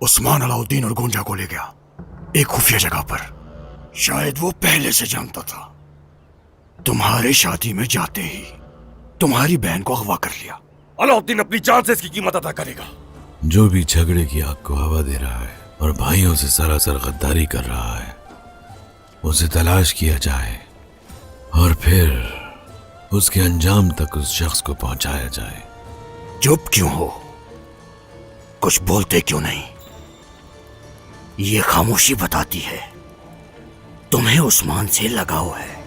उस्मान अलाउद्दीन और गोंजा को ले गया एक खुफिया जगह पर। शायद वो पहले से जानता था। तुम्हारे शादी में जाते ही तुम्हारी बहन को अगवा कर लिया। अलाउद्दीन अपनी जान से इसकी कीमत अदा करेगा। जो भी झगड़े की आग को हवा दे रहा है और भाइयों से सरासर गद्दारी कर रहा है, उसे तलाश किया जाए और फिर उसके अंजाम तक उस शख्स को पहुंचाया जाए। चुप क्यों हो? कुछ बोलते क्यों नहीं? ये खामोशी बताती है तुम्हें उस्मान से लगाव है।